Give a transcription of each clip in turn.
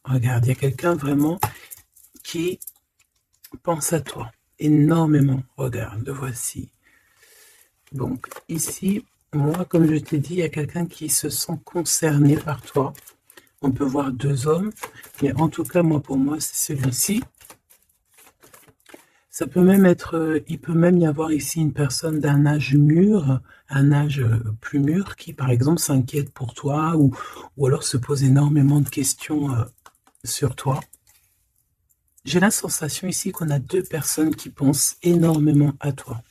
Regarde, il y a quelqu'un vraiment qui pense à toi énormément. Regarde, le voici. Donc ici, moi, comme je t'ai dit, il y a quelqu'un qui se sent concerné par toi. On peut voir deux hommes, mais en tout cas, moi, pour moi, c'est celui-ci. Ça peut même être, il peut même y avoir ici une personne d'un âge mûr, un âge plus mûr, qui par exemple s'inquiète pour toi ou alors se pose énormément de questions sur toi. J'ai la sensation ici qu'on a deux personnes qui pensent énormément à toi.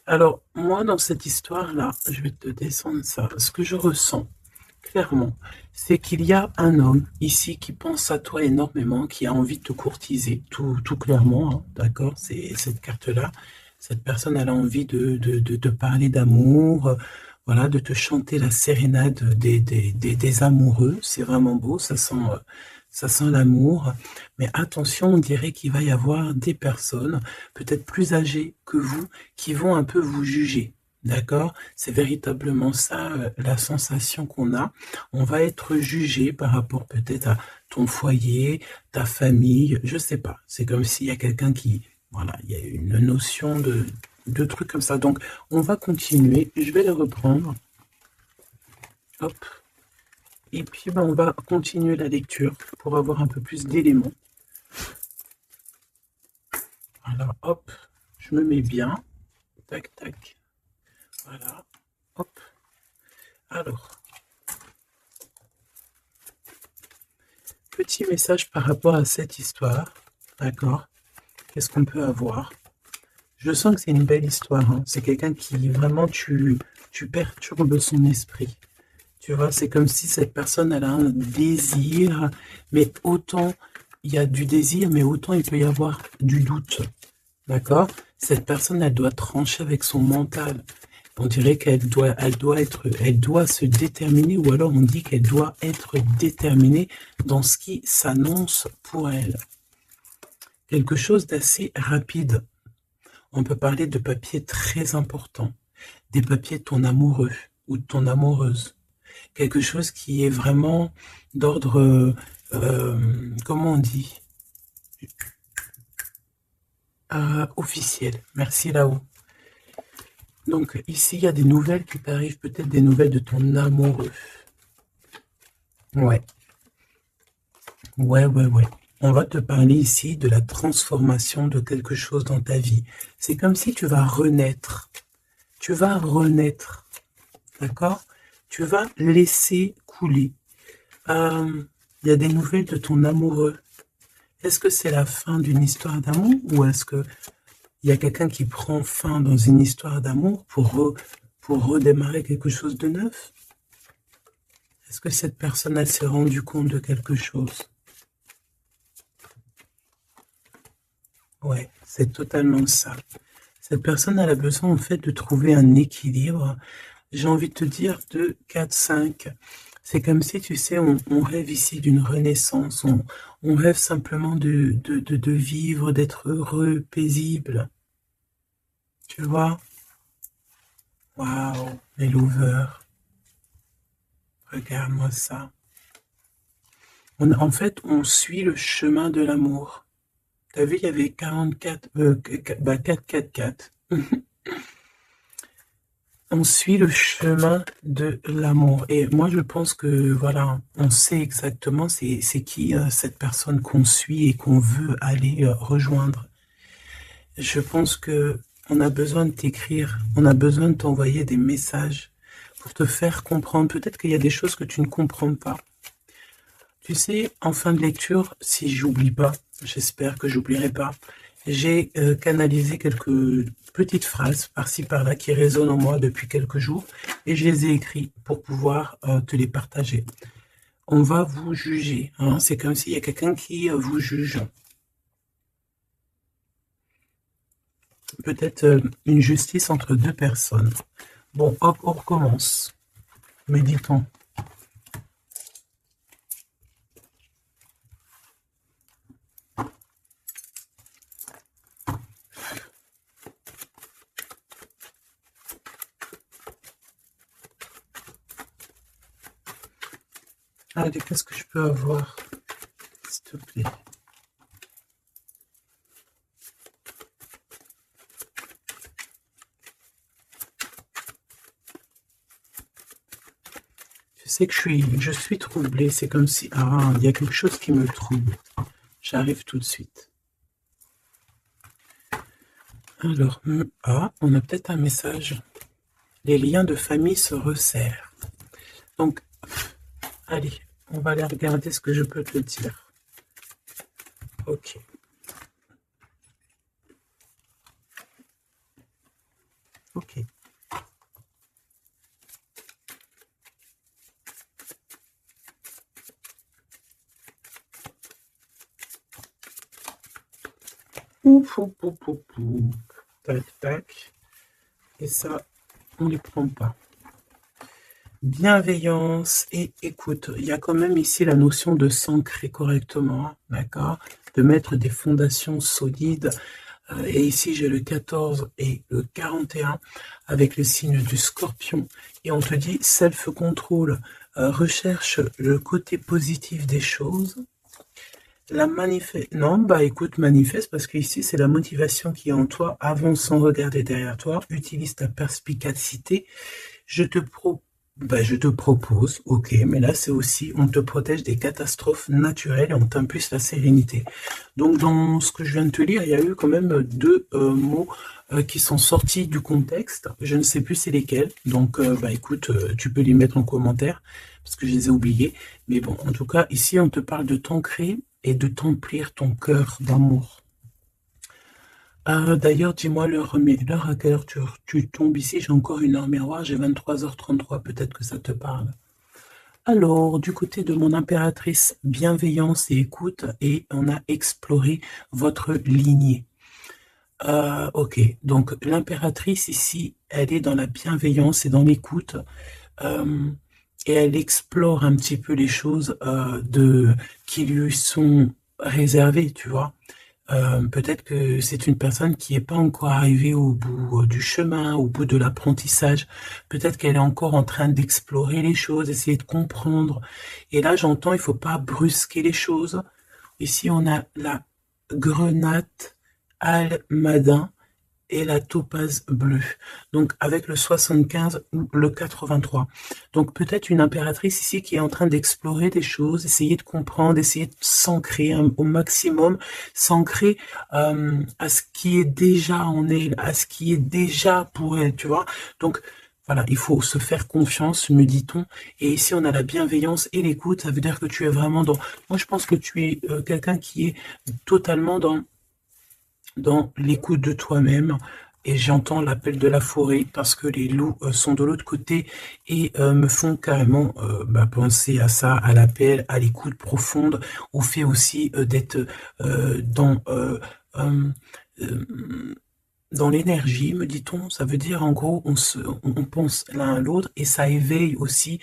Alors, moi, dans cette histoire-là, je vais te descendre ça. Ce que je ressens, clairement, c'est qu'il y a un homme ici qui pense à toi énormément, qui a envie de te courtiser, tout clairement, hein, d'accord? C'est cette carte-là. Cette personne, elle a envie de parler d'amour, voilà, de te chanter la sérénade des amoureux. C'est vraiment beau, ça sent l'amour. Mais attention, on dirait qu'il va y avoir des personnes, peut-être plus âgées que vous, qui vont un peu vous juger. D'accord? C'est véritablement ça, la sensation qu'on a. On va être jugé par rapport peut-être à ton foyer, ta famille, je sais pas. C'est comme s'il y a quelqu'un qui, voilà, il y a une notion de trucs comme ça. Donc, on va continuer. Je vais les reprendre. Hop. Et puis, ben, on va continuer la lecture pour avoir un peu plus d'éléments. Alors, hop, je me mets bien. Tac, tac. Voilà. Hop. Alors, petit message par rapport à cette histoire. D'accord? Qu'est-ce qu'on peut avoir? Je sens que c'est une belle histoire, hein. C'est quelqu'un qui vraiment tu perturbes son esprit. Tu vois, c'est comme si cette personne elle a un désir, mais autant il y a du désir, mais autant il peut y avoir du doute. D'accord? Cette personne, elle doit trancher avec son mental. On dirait elle doit se déterminer, ou alors on dit qu'elle doit être déterminée dans ce qui s'annonce pour elle. Quelque chose d'assez rapide. On peut parler de papiers très importants, des papiers de ton amoureux ou de ton amoureuse. Quelque chose qui est vraiment d'ordre, comment on dit, officiel. Merci là-haut. Donc ici, il y a des nouvelles qui t'arrivent, peut-être des nouvelles de ton amoureux. Ouais, ouais. On va te parler ici de la transformation de quelque chose dans ta vie. C'est comme si tu vas renaître. Tu vas renaître. D'accord? Tu vas laisser couler. Il y a des nouvelles de ton amoureux. Est-ce que c'est la fin d'une histoire d'amour ou est-ce que il y a quelqu'un qui prend fin dans une histoire d'amour pour redémarrer quelque chose de neuf? Est-ce que cette personne elle s'est rendue compte de quelque chose? Ouais, c'est totalement ça. Cette personne elle a besoin en fait de trouver un équilibre. J'ai envie de te dire de 4-5. C'est comme si, tu sais, on rêve ici d'une renaissance. On rêve simplement de vivre, d'être heureux, paisible. Tu vois? Waouh, les lovers. Regarde-moi ça. En fait, on suit le chemin de l'amour. T'as vu, il y avait 44, 4. On suit le chemin de l'amour. Et moi, je pense que, voilà, on sait exactement c'est qui cette personne qu'on suit et qu'on veut aller rejoindre. Je pense que on a besoin de t'écrire, on a besoin de t'envoyer des messages pour te faire comprendre. Peut-être qu'il y a des choses que tu ne comprends pas. Tu sais, en fin de lecture, si j'oublie pas, j'espère que j'oublierai pas, j'ai canalisé quelques petites phrases par-ci par-là qui résonnent en moi depuis quelques jours et je les ai écrites pour pouvoir te les partager. On va vous juger, hein. C'est comme s'il y a quelqu'un qui vous juge. Peut-être une justice entre deux personnes. Bon, hop, on recommence. Méditons. Allez, qu'est-ce que je peux avoir, s'il te plaît? Je sais que je suis troublée. C'est comme si... Ah, il y a quelque chose qui me trouble. J'arrive tout de suite. Alors, on a peut-être un message. Les liens de famille se resserrent. Donc, allez, on va aller regarder ce que je peux te dire. Ok. Ok. Ouf, ouf, ouf, ouf, ouf. Tac, tac. Et ça, on les prend pas. Bienveillance et écoute. Il y a quand même ici la notion de s'ancrer correctement, d'accord? De mettre des fondations solides. Et ici, j'ai le 14 et le 41 avec le signe du scorpion. Et on te dit self-control, recherche le côté positif des choses. La manifeste. Non, bah écoute, manifeste, parce que ici, c'est la motivation qui est en toi. Avance sans regarder derrière toi. Utilise ta perspicacité. Je te propose, ok, mais là, c'est aussi, on te protège des catastrophes naturelles et on t'impulse la sérénité. Donc, dans ce que je viens de te lire, il y a eu quand même deux mots qui sont sortis du contexte. Je ne sais plus c'est lesquels. Donc, bah écoute, tu peux les mettre en commentaire parce que je les ai oubliés. Mais bon, en tout cas, ici, on te parle de t'ancrer et de t'emplir ton cœur d'amour. D'ailleurs, dis-moi l'heure à quelle heure tu tombes ici. J'ai encore une heure miroir, j'ai 23h33, peut-être que ça te parle. Alors, du côté de mon impératrice, bienveillance et écoute, et on a exploré votre lignée. Ok, donc l'impératrice ici, elle est dans la bienveillance et dans l'écoute, et elle explore un petit peu les choses qui lui sont réservées, tu vois. Peut-être que c'est une personne qui n'est pas encore arrivée au bout du chemin, au bout de l'apprentissage. Peut-être qu'elle est encore en train d'explorer les choses, essayer de comprendre. Et là, j'entends, il faut pas brusquer les choses. Ici, on a la grenate almadin et la topaze bleue. Donc avec le 75 ou le 83. Donc peut-être une impératrice ici qui est en train d'explorer des choses, essayer de comprendre, essayer de s'ancrer au maximum, s'ancrer à ce qui est déjà en elle, à ce qui est déjà pour elle, tu vois. Donc voilà, il faut se faire confiance, me dit-on. Et ici, on a la bienveillance et l'écoute. Ça veut dire que tu es vraiment dans... Moi, je pense que tu es quelqu'un qui est totalement dans l'écoute de toi-même. Et j'entends l'appel de la forêt parce que les loups sont de l'autre côté et me font carrément penser à ça, à l'appel, à l'écoute profonde, au fait aussi d'être dans l'énergie, me dit-on. Ça veut dire en gros on pense l'un à l'autre et ça éveille aussi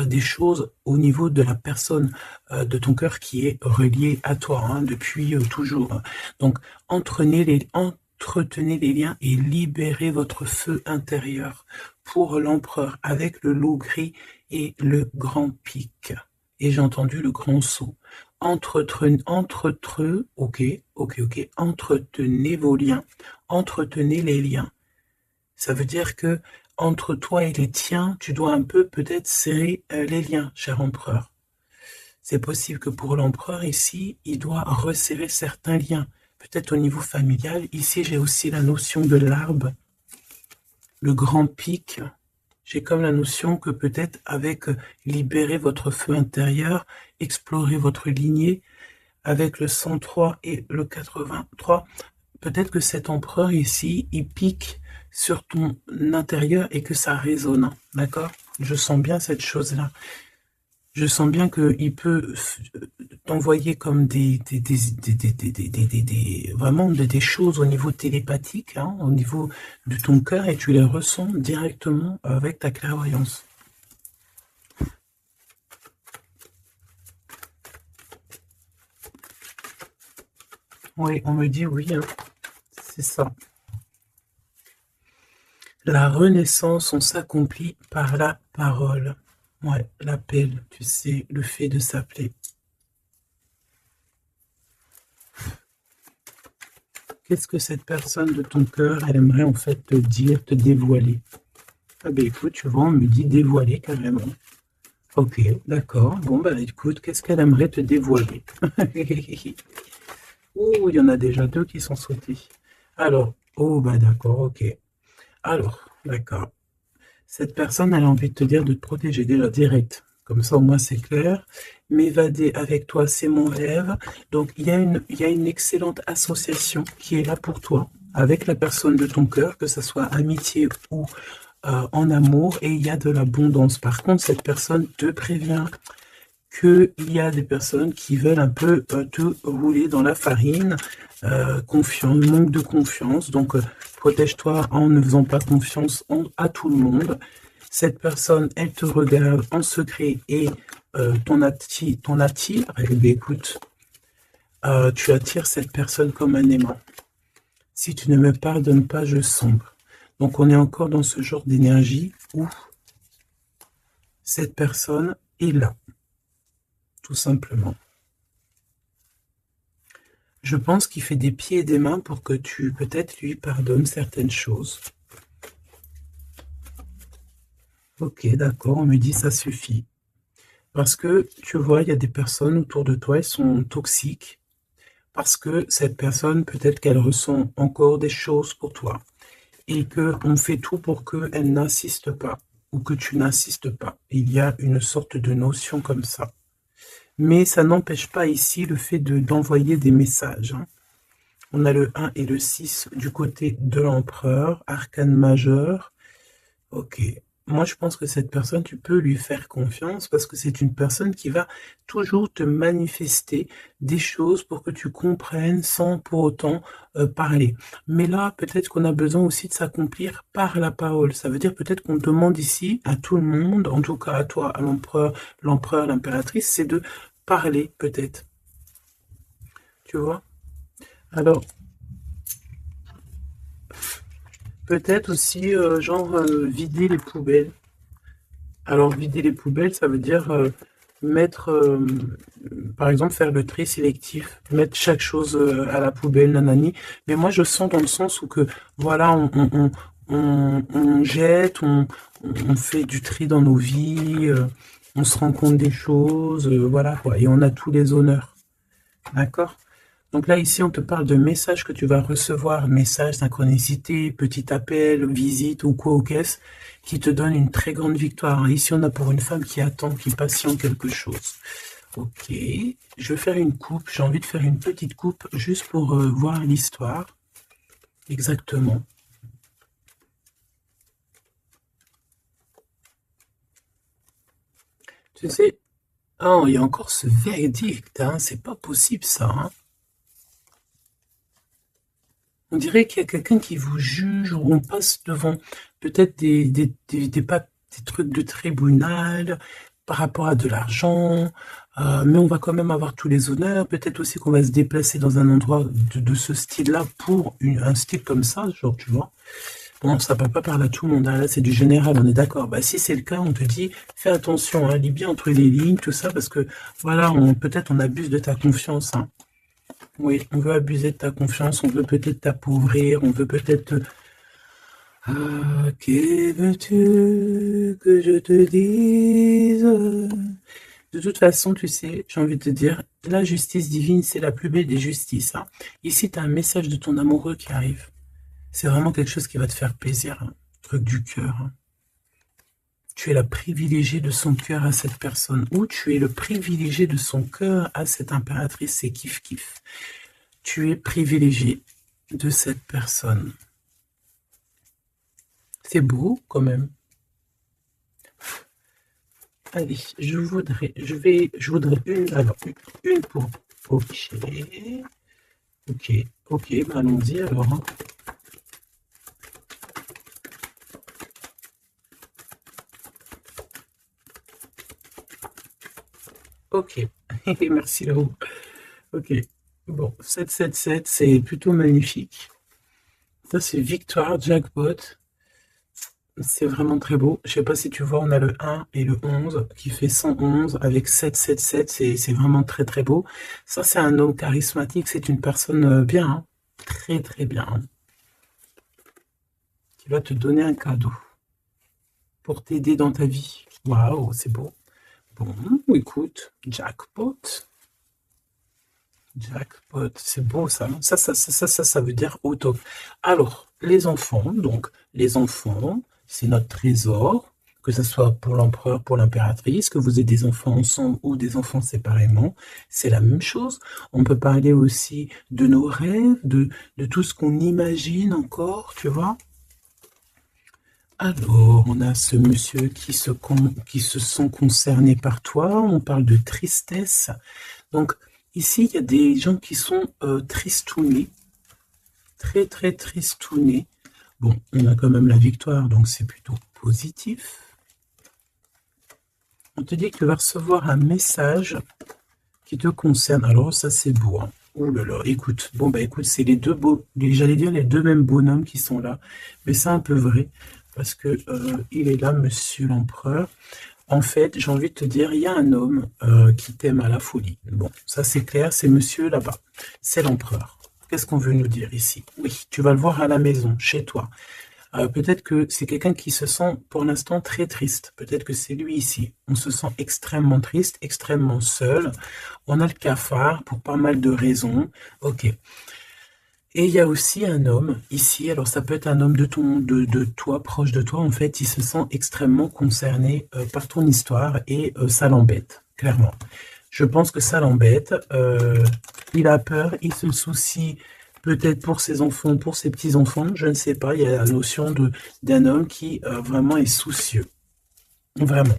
des choses au niveau de la personne de ton cœur qui est reliée à toi hein, depuis toujours. Donc entretenez les liens et libérez votre feu intérieur pour l'empereur avec le loup gris et le grand pic. Et j'ai entendu le grand saut. Entretenez vos liens, entretenez les liens. Ça veut dire que entre toi et les tiens, tu dois un peu peut-être serrer les liens, cher empereur. C'est possible que pour l'empereur ici, il doit resserrer certains liens, peut-être au niveau familial. Ici, j'ai aussi la notion de l'arbre, le grand pic. J'ai comme la notion que peut-être avec libérer votre feu intérieur, explorer votre lignée, avec le 103 et le 83, peut-être que cet empereur ici, il pique sur ton intérieur et que ça résonne, d'accord? Je sens bien cette chose-là. Je sens bien qu'il peut t'envoyer comme vraiment des choses au niveau télépathique, hein, au niveau de ton cœur, et tu les ressens directement avec ta clairvoyance. Oui, on me dit oui, hein, c'est ça. La renaissance, on s'accomplit par la parole. Ouais, l'appel, tu sais, le fait de s'appeler. Qu'est-ce que cette personne de ton cœur, elle aimerait en fait te dire, te dévoiler? Ah ben écoute, tu vois, on me dit dévoiler carrément. Ok, d'accord. Bon bah écoute, qu'est-ce qu'elle aimerait te dévoiler? Oh, il y en a déjà deux qui sont sautés. Alors, oh bah d'accord, ok. Alors, d'accord. Cette personne, elle a envie de te dire de te protéger déjà direct. Comme ça, au moins, c'est clair. M'évader avec toi, c'est mon rêve. Donc, il y a une excellente association qui est là pour toi, avec la personne de ton cœur, que ce soit amitié ou en amour, et il y a de l'abondance. Par contre, cette personne te prévient qu'il y a des personnes qui veulent un peu te rouler dans la farine, manque de confiance, donc protège-toi en ne faisant pas confiance à tout le monde. Cette personne, elle te regarde en secret et ton attire, eh bien, écoute, tu attires cette personne comme un aimant. Si tu ne me pardonnes pas, je sombre. Donc on est encore dans ce genre d'énergie où cette personne est là, tout simplement. Je pense qu'il fait des pieds et des mains pour que tu, peut-être, lui pardonnes certaines choses. Ok, d'accord, on me dit ça suffit. Parce que, tu vois, il y a des personnes autour de toi, elles sont toxiques. Parce que cette personne, peut-être qu'elle ressent encore des choses pour toi. Et qu'on fait tout pour qu'elle n'insiste pas. Ou que tu n'insistes pas. Il y a une sorte de notion comme ça. Mais ça n'empêche pas ici le fait d'envoyer des messages. Hein. On a le 1 et le 6 du côté de l'empereur, arcane majeur. Ok. Moi, je pense que cette personne, tu peux lui faire confiance parce que c'est une personne qui va toujours te manifester des choses pour que tu comprennes sans pour autant parler. Mais là, peut-être qu'on a besoin aussi de s'accomplir par la parole. Ça veut dire peut-être qu'on demande ici à tout le monde, en tout cas à toi, à l'empereur, l'impératrice, c'est de parler peut-être. Tu vois? Alors, peut-être aussi, vider les poubelles. Alors, vider les poubelles, ça veut dire mettre, par exemple, faire le tri sélectif, mettre chaque chose à la poubelle, nanani. Mais moi, je sens dans le sens où que, voilà, on jette, on fait du tri dans nos vies, on se rend compte des choses, voilà, quoi. Et on a tous les honneurs. D'accord? Donc là, ici, on te parle de messages que tu vas recevoir, messages, synchronicité, petit appel, visite ou quoi au caisse, qui te donne une très grande victoire. Ici, on a pour une femme qui attend, qui patiente quelque chose. Ok, je vais faire une coupe, j'ai envie de faire une petite coupe juste pour voir l'histoire. Exactement. Tu sais, oh, il y a encore ce verdict, hein, c'est pas possible ça, hein. On dirait qu'il y a quelqu'un qui vous juge, ou on passe devant peut-être des trucs de tribunal par rapport à de l'argent, mais on va quand même avoir tous les honneurs. Peut-être aussi qu'on va se déplacer dans un endroit de ce style-là pour un style comme ça, genre, tu vois. Bon, ça peut pas parler à tout le monde, hein. Là c'est du général, on est d'accord. Bah, si c'est le cas, on te dit, fais attention, hein, lis bien entre les lignes, tout ça, parce que, voilà, peut-être on abuse de ta confiance, hein. Oui, on veut abuser de ta confiance, on veut peut-être t'appauvrir, on veut peut-être... Ah, que veux-tu que je te dise? De toute façon, tu sais, j'ai envie de te dire, la justice divine, c'est la plus belle des justices, hein. Ici, tu as un message de ton amoureux qui arrive. C'est vraiment quelque chose qui va te faire plaisir, hein. Truc du cœur, hein. Tu es la privilégiée de son cœur à cette personne, ou tu es le privilégié de son cœur à cette impératrice, c'est kiff-kiff. Tu es privilégié de cette personne. C'est beau quand même. Allez, je voudrais une, alors, une pour... Ok, bah allons-y alors, hein. Ok, merci là-haut. Ok, bon, 777, c'est plutôt magnifique. Ça, c'est victoire, jackpot. c'est vraiment très beau. Je sais pas si tu vois, on a le 1 et le 11 qui fait 111 avec 777. C'est vraiment très très beau. Ça, c'est un homme charismatique. C'est une personne bien, hein. Très très bien, hein, qui va te donner un cadeau pour t'aider dans ta vie. Waouh, c'est beau. Bon, écoute, jackpot. Jackpot, c'est beau ça, non? Ça veut dire au top. Alors, les enfants, donc, les enfants, c'est notre trésor, que ce soit pour l'empereur, pour l'impératrice, que vous ayez des enfants ensemble ou des enfants séparément, c'est la même chose. On peut parler aussi de nos rêves, de tout ce qu'on imagine encore, tu vois. Alors, on a ce monsieur qui se sent concerné par toi, on parle de tristesse. Donc, ici, il y a des gens qui sont tristounés, très très tristounés. Bon, on a quand même la victoire, donc c'est plutôt positif. On te dit que tu vas recevoir un message qui te concerne. Alors, ça, c'est beau, hein. Oh là là, écoute, bon bah écoute, c'est les deux beaux, j'allais dire les deux mêmes bonhommes qui sont là, mais c'est un peu vrai, parce que il est là, monsieur l'empereur. En fait, j'ai envie de te dire, il y a un homme qui t'aime à la folie. Bon, ça c'est clair, c'est monsieur là-bas. C'est l'empereur. Qu'est-ce qu'on veut nous dire ici? Oui, tu vas le voir à la maison, chez toi. Peut-être que c'est quelqu'un qui se sent pour l'instant très triste. Peut-être que c'est lui ici. On se sent extrêmement triste, extrêmement seul. On a le cafard pour pas mal de raisons. Ok. Et il y a aussi un homme ici, alors ça peut être un homme de toi, proche de toi, en fait, il se sent extrêmement concerné par ton histoire et ça l'embête, clairement. Je pense que ça l'embête, il a peur, il se soucie peut-être pour ses enfants, pour ses petits-enfants, je ne sais pas, il y a la notion d'un homme qui vraiment est soucieux, vraiment.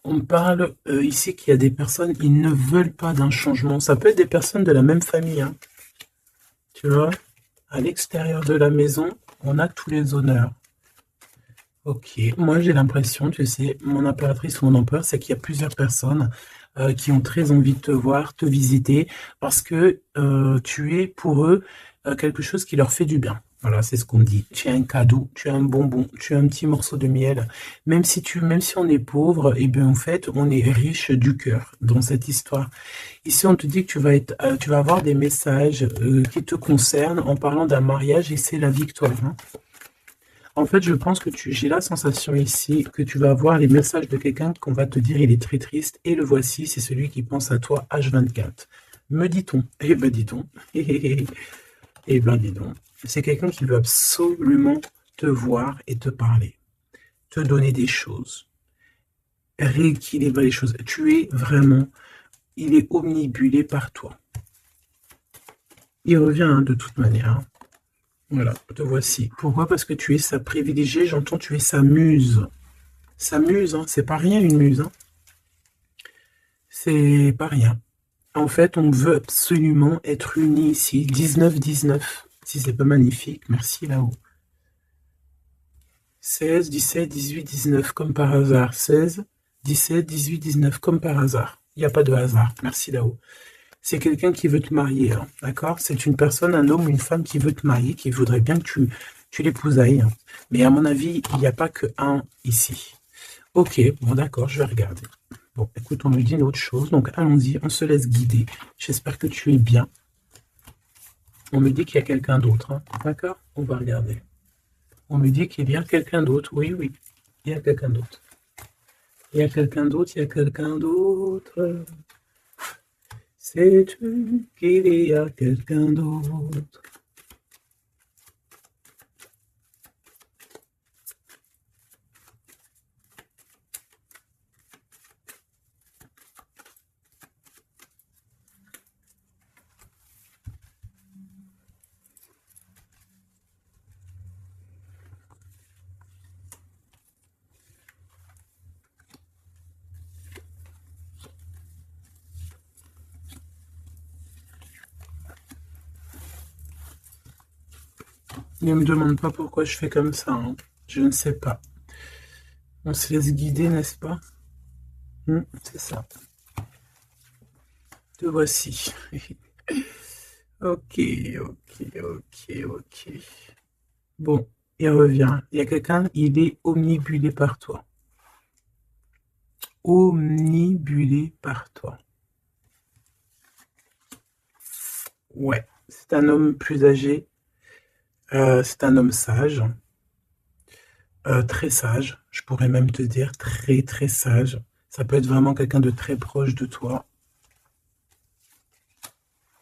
On parle ici qu'il y a des personnes, ils ne veulent pas d'un changement, ça peut être des personnes de la même famille, hein, tu vois. À l'extérieur de la maison, on a tous les honneurs. Ok, moi j'ai l'impression, tu sais, mon impératrice ou mon empereur, c'est qu'il y a plusieurs personnes qui ont très envie de te voir, te visiter, parce que tu es pour eux quelque chose qui leur fait du bien. Voilà, c'est ce qu'on dit. Tu as un cadeau, tu as un bonbon, tu as un petit morceau de miel. Même si on est pauvre, et bien en fait, on est riche du cœur dans cette histoire. Ici, on te dit que tu vas avoir des messages qui te concernent en parlant d'un mariage et c'est la victoire, hein. En fait, je pense que j'ai la sensation ici que tu vas avoir les messages de quelqu'un qu'on va te dire il est très triste et le voici, c'est celui qui pense à toi H24. Me dit-on. Eh ben dis-donc. Eh ben dis donc. C'est quelqu'un qui veut absolument te voir et te parler, te donner des choses, rééquilibrer les choses. Tu es vraiment, il est omnibulé par toi. Il revient hein, de toute manière, hein. Voilà, te voici. Pourquoi? Parce que tu es sa privilégiée, j'entends tu es sa muse. Sa muse, hein, c'est pas rien une muse, hein. C'est pas rien. En fait, on veut absolument être unis ici. 19-19. Si c'est pas magnifique, merci là-haut. 16, 17, 18, 19, comme par hasard. 16, 17, 18, 19, comme par hasard. Il n'y a pas de hasard. Merci là-haut. C'est quelqu'un qui veut te marier, hein, d'accord? C'est une personne, un homme, une femme qui veut te marier, qui voudrait bien que tu l'épousailles, hein. Mais à mon avis, il n'y a pas que un ici. Ok, bon d'accord, je vais regarder. Bon, écoute, on me dit une autre chose, donc allons-y, on se laisse guider. J'espère que tu es bien. On me dit qu'il y a quelqu'un d'autre, hein, d'accord? On va regarder. On me dit qu'il y a quelqu'un d'autre, oui, oui, il y a quelqu'un d'autre. Il y a quelqu'un d'autre, il y a quelqu'un d'autre. Sais-tu qu'il y a quelqu'un d'autre? Ne me demande pas pourquoi je fais comme ça, hein. Je ne sais pas. On se laisse guider, n'est-ce pas? C'est ça. Te voici. Ok, ok, ok, ok. Bon. il revient. Il y a quelqu'un, il est omnibulé par toi. Omnibulé par toi. Ouais, c'est un homme plus âgé. C'est un homme sage. Très sage. Je pourrais même te dire très très sage. Ça peut être vraiment quelqu'un de très proche de toi.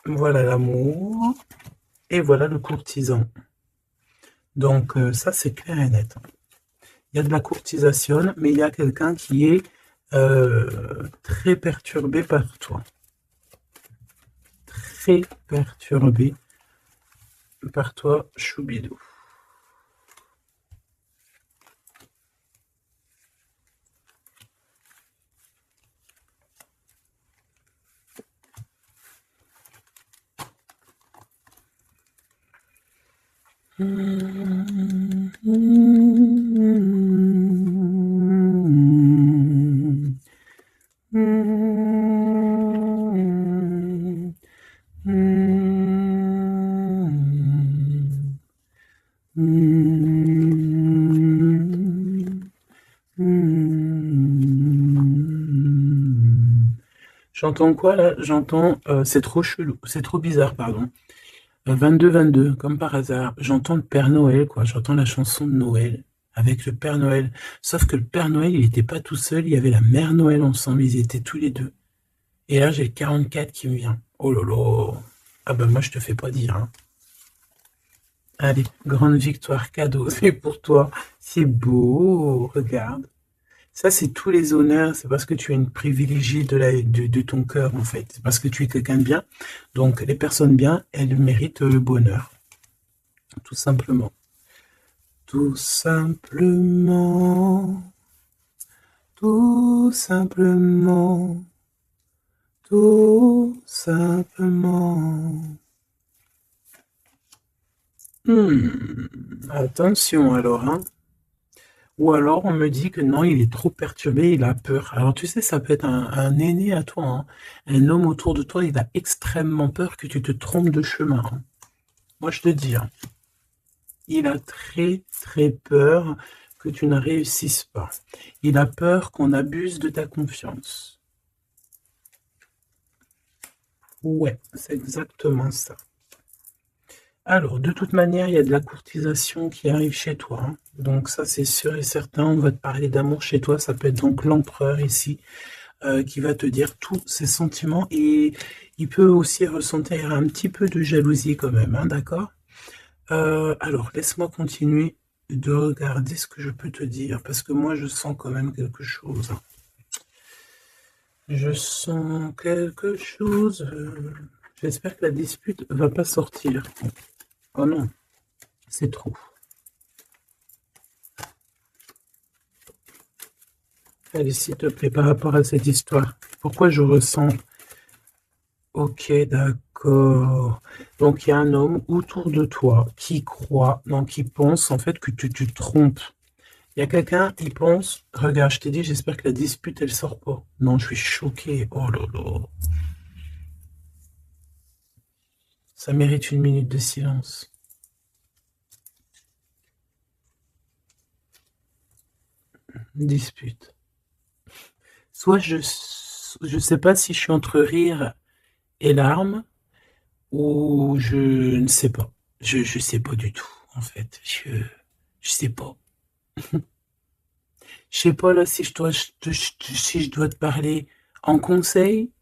Voilà l'amour. Et voilà le courtisan. Donc ça, c'est clair et net. Il y a de la courtisation, mais il y a quelqu'un qui est très perturbé par toi. Très perturbé par toi, Choubidou. J'entends quoi là? J'entends, c'est trop chelou, c'est trop bizarre, pardon. 22-22, comme par hasard. J'entends le Père Noël, quoi. J'entends la chanson de Noël avec le Père Noël. Sauf que le Père Noël, il n'était pas tout seul, il y avait la Mère Noël ensemble, ils étaient tous les deux. Et là, j'ai le 44 qui me vient. Oh là là. Ah ben moi, je te fais pas dire, hein. Allez, grande victoire, cadeau, c'est pour toi. C'est beau, regarde. Ça, c'est tous les honneurs, c'est parce que tu es une privilégiée de ton cœur, en fait. C'est parce que tu es quelqu'un de bien. Donc, les personnes bien, elles méritent le bonheur. Tout simplement. Tout simplement. Tout simplement. Tout simplement. Attention alors, hein. Ou alors on me dit que non, il est trop perturbé, il a peur. Alors tu sais, ça peut être un aîné à toi, hein. Un homme autour de toi, il a extrêmement peur que tu te trompes de chemin, hein. Moi je te dis, hein, il a très très peur que tu ne réussisses pas. Il a peur qu'on abuse de ta confiance. Ouais, c'est exactement ça. Alors, de toute manière, il y a de la courtisation qui arrive chez toi, hein. Donc ça, c'est sûr et certain. On va te parler d'amour chez toi. Ça peut être donc l'empereur ici qui va te dire tous ses sentiments. Et il peut aussi ressentir un petit peu de jalousie quand même, hein, d'accord? Alors, laisse-moi continuer de regarder ce que je peux te dire. Parce que moi, je sens quand même quelque chose, hein. Je sens quelque chose. J'espère que la dispute va pas sortir. Oh non, c'est trop. Allez, s'il te plaît, par rapport à cette histoire, pourquoi je ressens... Ok, d'accord. Donc, il y a un homme autour de toi qui croit, non, qui pense en fait que tu te trompes. Il y a quelqu'un qui pense, regarde, je t'ai dit, j'espère que la dispute, elle sort pas. Non, je suis choqué. Oh là là. Ça mérite une minute de silence. Dispute. Soit je sais pas si je suis entre rire et larmes, ou je ne sais pas. Je sais pas du tout, en fait. Je sais pas. Je sais pas là si si je dois te parler en conseil.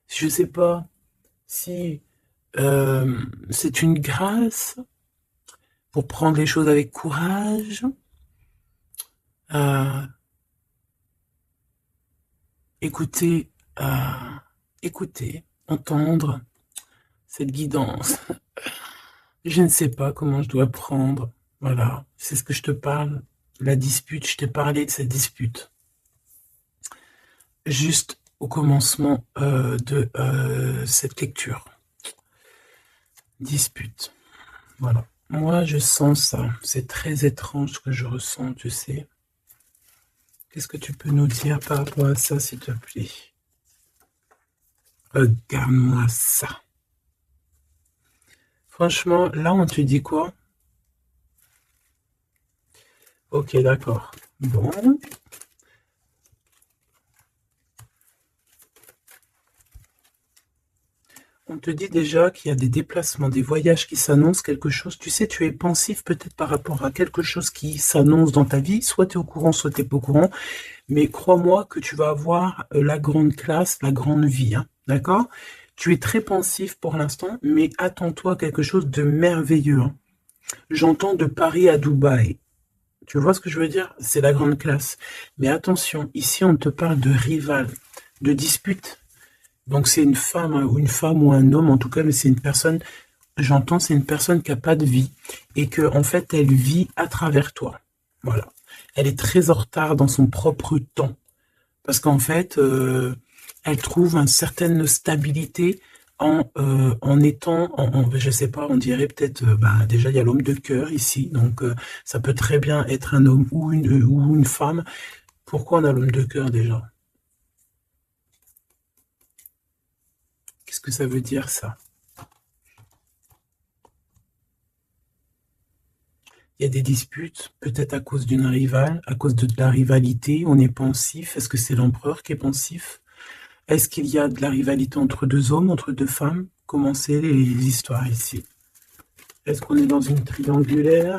Je sais pas si c'est une grâce pour prendre les choses avec courage. Euh, écouter, écouter, entendre cette guidance. Je ne sais pas comment je dois prendre. Voilà, c'est ce que je te parle. La dispute, je t'ai parlé de cette dispute. Juste au commencement de cette lecture. Dispute. Voilà. Moi, je sens ça. C'est très étrange ce que je ressens, tu sais. Qu'est-ce que tu peux nous dire par rapport à ça, s'il te plaît? Regarde-moi ça. Franchement, là, on te dit quoi? Ok, d'accord. Bon. On te dit déjà qu'il y a des déplacements, des voyages qui s'annoncent, quelque chose. Tu sais, tu es pensif peut-être par rapport à quelque chose qui s'annonce dans ta vie. Soit tu es au courant, soit tu n'es pas au courant. Mais crois-moi que tu vas avoir la grande classe, la grande vie. Hein, d'accord? Tu es très pensif pour l'instant, mais attends-toi à quelque chose de merveilleux. Hein. J'entends de Paris à Dubaï. Tu vois ce que je veux dire? C'est la grande classe. Mais attention, ici on te parle de rival, de dispute. Donc c'est une femme ou un homme en tout cas, mais c'est une personne, j'entends, c'est une personne qui n'a pas de vie et que en fait elle vit à travers toi. Voilà. Elle est très en retard dans son propre temps parce qu'en fait elle trouve une certaine stabilité en étant, je sais pas, on dirait peut-être, bah, déjà il y a l'homme de cœur ici, donc ça peut très bien être un homme ou une femme. Pourquoi on a l'homme de cœur déjà? Qu'est-ce que ça veut dire ça? Il y a des disputes, peut-être à cause d'une rivale, à cause de la rivalité, on est pensif. Est-ce que c'est l'empereur qui est pensif? Est-ce qu'il y a de la rivalité entre deux hommes, entre deux femmes? Comment c'est les histoires ici? Est-ce qu'on est dans une triangulaire?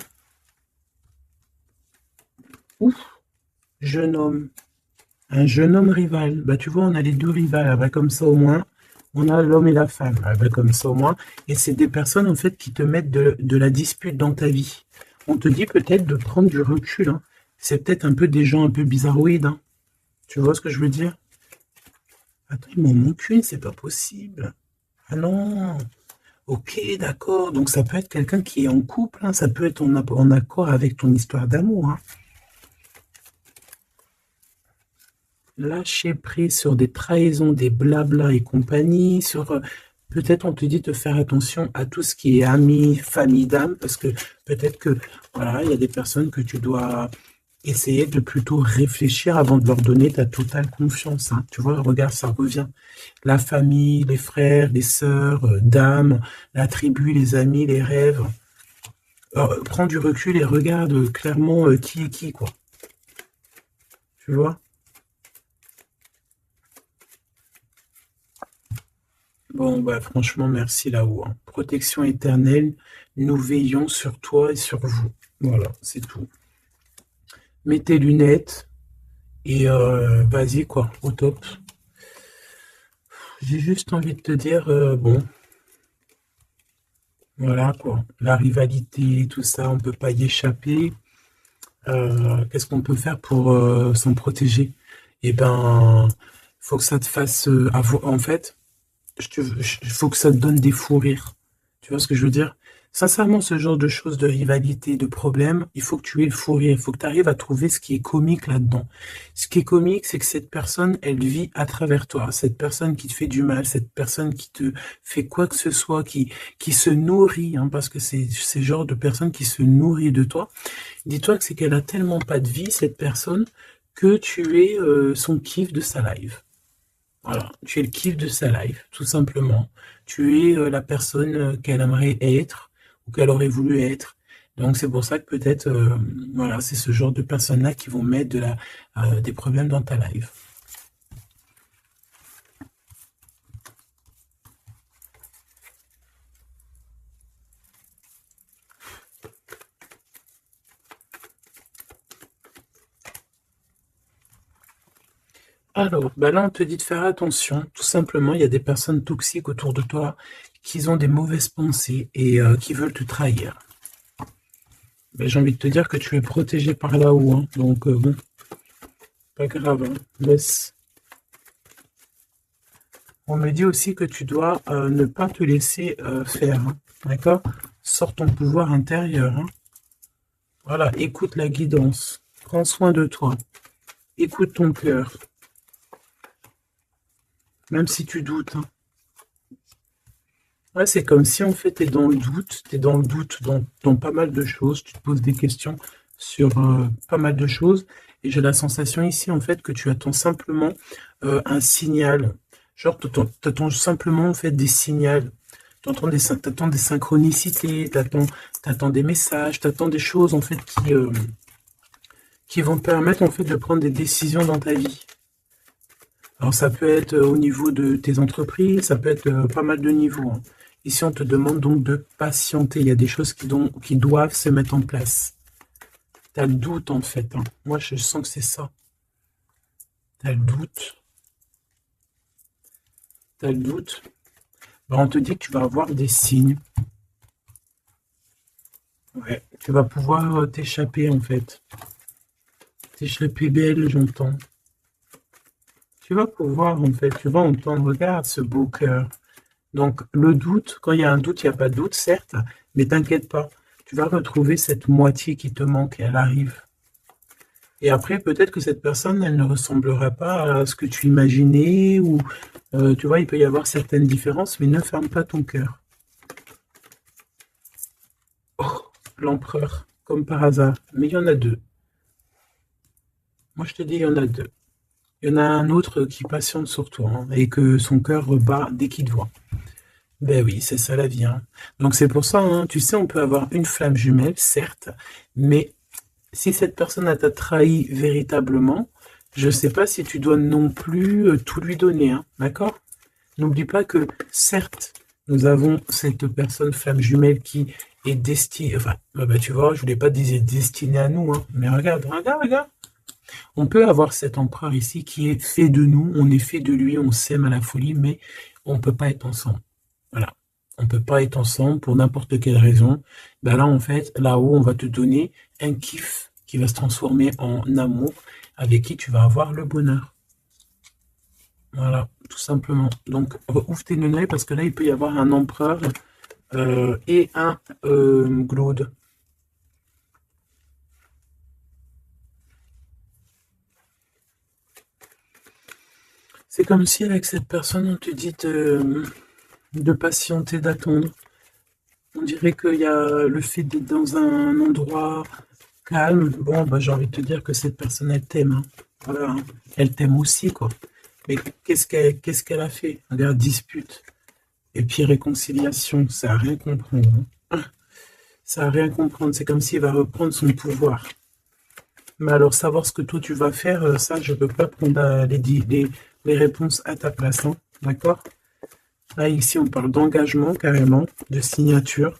Ouf, jeune homme. Un jeune homme rival. Bah tu vois, on a les deux rivales. Ah, bah, comme ça au moins, on a l'homme et la femme. Ah, bah, comme ça au moins. Et c'est des personnes en fait qui te mettent de la dispute dans ta vie. On te dit peut-être de prendre du recul. Hein. C'est peut-être un peu des gens un peu bizarroïdes. Hein. Tu vois ce que je veux dire? Attends, il m'en manque une, c'est pas possible. Ah non. Ok, d'accord. Donc ça peut être quelqu'un qui est en couple. Hein. Ça peut être en accord avec ton histoire d'amour. Hein. Lâcher prise sur des trahisons, des blabla et compagnie, sur peut-être on te dit de faire attention à tout ce qui est amis, famille d'âme, parce que peut-être que voilà, il y a des personnes que tu dois essayer de plutôt réfléchir avant de leur donner ta totale confiance. Hein. Tu vois, regarde, ça revient. La famille, les frères, les sœurs, d'âme, la tribu, les amis, les rêves. Alors, prends du recul et regarde clairement qui est qui, quoi. Tu vois? Bon, bah, franchement, merci là-haut. Hein. Protection éternelle, nous veillons sur toi et sur vous. Voilà, c'est tout. Mets tes lunettes et vas-y, quoi, au top. J'ai juste envie de te dire, bon, voilà, quoi. La rivalité, tout ça, on peut pas y échapper. Qu'est-ce qu'on peut faire pour s'en protéger? Eh ben, faut que ça te fasse en fait, faut que ça te donne des fous rires. Tu vois ce que je veux dire? Sincèrement, ce genre de choses, de rivalité, de problèmes, il faut que tu aies le fou rire. Il faut que tu arrives à trouver ce qui est comique là-dedans. Ce qui est comique, c'est que cette personne, elle vit à travers toi. Cette personne qui te fait du mal, cette personne qui te fait quoi que ce soit, qui se nourrit, hein, parce que c'est le genre de personne qui se nourrit de toi. Dis-toi que c'est qu'elle a tellement pas de vie, cette personne, que tu es son kiff de sa life. Voilà, tu es le kiff de sa life, tout simplement. Tu es la personne qu'elle aimerait être ou qu'elle aurait voulu être. Donc c'est pour ça que peut-être, voilà, c'est ce genre de personnes-là qui vont mettre des problèmes dans ta life. Alors, ben là, on te dit de faire attention. Tout simplement, il y a des personnes toxiques autour de toi qui ont des mauvaises pensées et qui veulent te trahir. Ben, j'ai envie de te dire que tu es protégé par là-haut. Hein. Donc, bon, pas grave. Hein. Laisse. On me dit aussi que tu dois ne pas te laisser faire. Hein. D'accord? Sors ton pouvoir intérieur. Hein. Voilà, écoute la guidance. Prends soin de toi. Écoute ton cœur. Même si tu doutes. Hein. Ouais, c'est comme si en fait tu es dans le doute. Tu es dans le doute dans pas mal de choses. Tu te poses des questions sur pas mal de choses. Et j'ai la sensation ici en fait que tu attends simplement un signal. Genre, tu attends simplement en fait des signaux. T'attends des synchronicités, t'attends des messages, t'attends des choses en fait qui vont te permettre en fait de prendre des décisions dans ta vie. Alors ça peut être au niveau de tes entreprises, ça peut être pas mal de niveaux, hein. Ici, on te demande donc de patienter. Il y a des choses qui doivent se mettre en place. Tu as le doute en fait, hein. Moi, je sens que c'est ça. Tu as le doute. Tu as le doute. Ben, on te dit que tu vas avoir des signes. Ouais, tu vas pouvoir t'échapper en fait. T'échapper belle, j'entends. Tu vas pouvoir en fait, tu vas entendre, regarde ce beau cœur. Donc le doute, quand il y a un doute, il n'y a pas de doute, certes, mais t'inquiète pas. Tu vas retrouver cette moitié qui te manque, elle arrive. Et après, peut-être que cette personne, elle ne ressemblera pas à ce que tu imaginais, ou tu vois, il peut y avoir certaines différences, mais ne ferme pas ton cœur. Oh, l'empereur, comme par hasard. Mais il y en a deux. Moi, je te dis, il y en a deux. Il y en a un autre qui patiente sur toi, hein, et que son cœur bat dès qu'il te voit. Ben oui, c'est ça la vie, hein. Donc c'est pour ça, hein, tu sais, on peut avoir une flamme jumelle, certes, mais si cette personne t'a trahi véritablement, je ne sais pas si tu dois non plus tout lui donner, hein, d'accord? N'oublie pas que, certes, nous avons cette personne flamme jumelle qui est destinée, enfin, bah, tu vois, je voulais pas dire destinée à nous, hein, mais regarde, regarde, regarde. On peut avoir cet empereur ici qui est fait de nous, on est fait de lui, on s'aime à la folie, mais on ne peut pas être ensemble. Voilà. On ne peut pas être ensemble pour n'importe quelle raison. Ben là, en fait, là-haut, on va te donner un kiff qui va se transformer en amour avec qui tu vas avoir le bonheur. Voilà, tout simplement. Donc, ouvre tes lunettes parce que là, il peut y avoir un empereur et un Glaude. C'est comme si avec cette personne, on te dit de patienter, d'attendre. On dirait qu'il y a le fait d'être dans un endroit calme. Bon, bah, j'ai envie de te dire que cette personne, elle t'aime, hein. Voilà, hein. Elle t'aime aussi, quoi. Mais qu'est-ce qu'elle a fait? Regarde, dispute. Et puis réconciliation, ça n'a rien comprendre, hein. Ça n'a rien comprendre. C'est comme s'il va reprendre son pouvoir. Mais alors, savoir ce que toi tu vas faire, ça, je ne peux pas prendre les réponses à ta place, hein. D'accord? Là, ici, on parle d'engagement, carrément, de signature.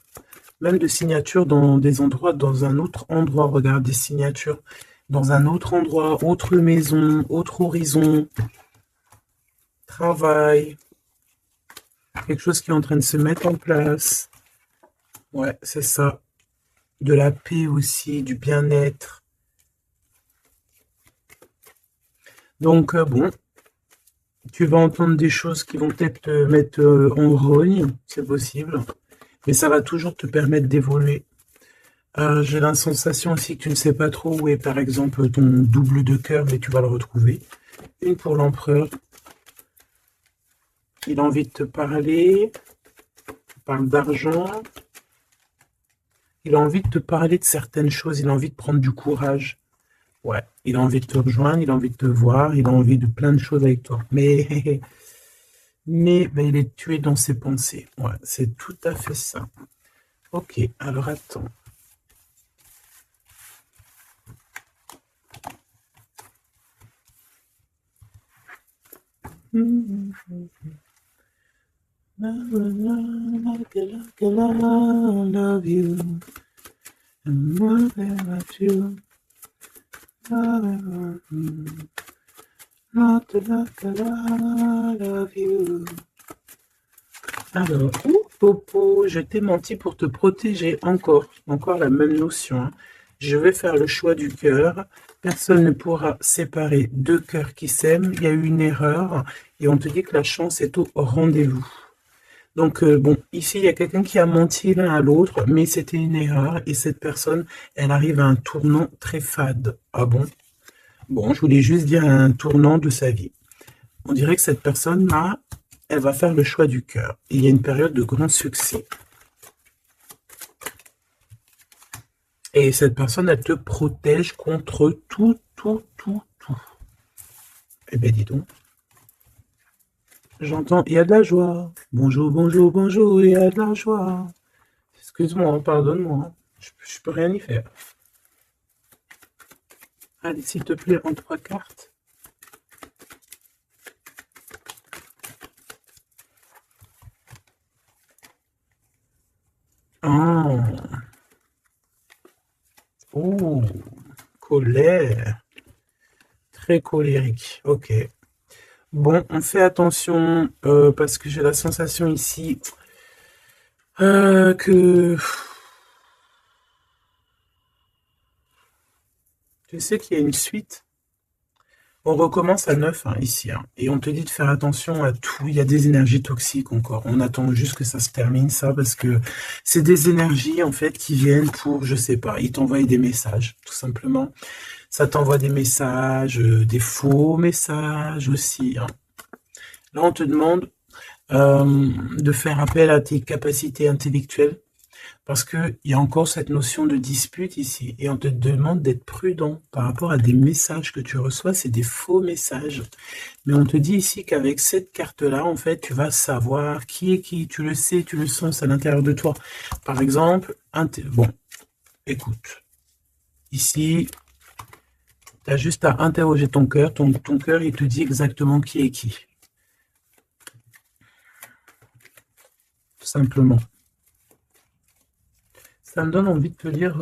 Même de signature dans des endroits, dans un autre endroit. Regarde, des signatures dans un autre endroit, autre maison, autre horizon, travail, quelque chose qui est en train de se mettre en place. Ouais, c'est ça. De la paix aussi, du bien-être. Donc, bon, tu vas entendre des choses qui vont peut-être te mettre en rogne, c'est possible. Mais ça va toujours te permettre d'évoluer. J'ai la sensation aussi que tu ne sais pas trop où est, par exemple, ton double de cœur, mais tu vas le retrouver. Une pour l'empereur. Il a envie de te parler. Il parle d'argent. Il a envie de te parler de certaines choses. Il a envie de prendre du courage. Ouais, il a envie de te rejoindre, il a envie de te voir, il a envie de plein de choses avec toi. Mais il est tué dans ses pensées. Ouais, c'est tout à fait ça. Ok, alors attends. Love you. Alors, Popo, je t'ai menti pour te protéger encore la même notion, hein. Je vais faire le choix du cœur. Personne ne pourra séparer deux cœurs qui s'aiment. Il y a eu une erreur et on te dit que la chance est au rendez-vous. Donc, bon, ici, il y a quelqu'un qui a menti l'un à l'autre, mais c'était une erreur et cette personne, elle arrive à un tournant très fade. Ah bon? Bon, je voulais juste dire un tournant de sa vie. On dirait que cette personne-là, elle va faire le choix du cœur. Il y a une période de grand succès. Et cette personne, elle te protège contre tout. Eh bien, dis donc. J'entends, il y a de la joie. Bonjour, bonjour, bonjour, il y a de la joie. Excuse-moi, pardonne-moi. Je peux rien y faire. Allez, s'il te plaît, en 3 cartes. Oh, oh, colère. Très colérique. Ok. Bon, on fait attention parce que j'ai la sensation ici que tu sais qu'il y a une suite. On recommence à neuf hein, ici, hein, et on te dit de faire attention à tout. Il y a des énergies toxiques encore. On attend juste que ça se termine, ça, parce que c'est des énergies en fait qui viennent pour, je sais pas, ils t'envoient des messages, tout simplement. Ça t'envoie des messages, des faux messages aussi, hein. Là, on te demande de faire appel à tes capacités intellectuelles parce qu'il y a encore cette notion de dispute ici et on te demande d'être prudent par rapport à des messages que tu reçois, c'est des faux messages. Mais on te dit ici qu'avec cette carte-là, en fait, tu vas savoir qui est qui, tu le sais, tu le sens à l'intérieur de toi. Par exemple, bon, écoute, ici, tu as juste à interroger ton cœur, ton cœur, il te dit exactement qui est qui. Tout simplement. Ça me donne envie de te lire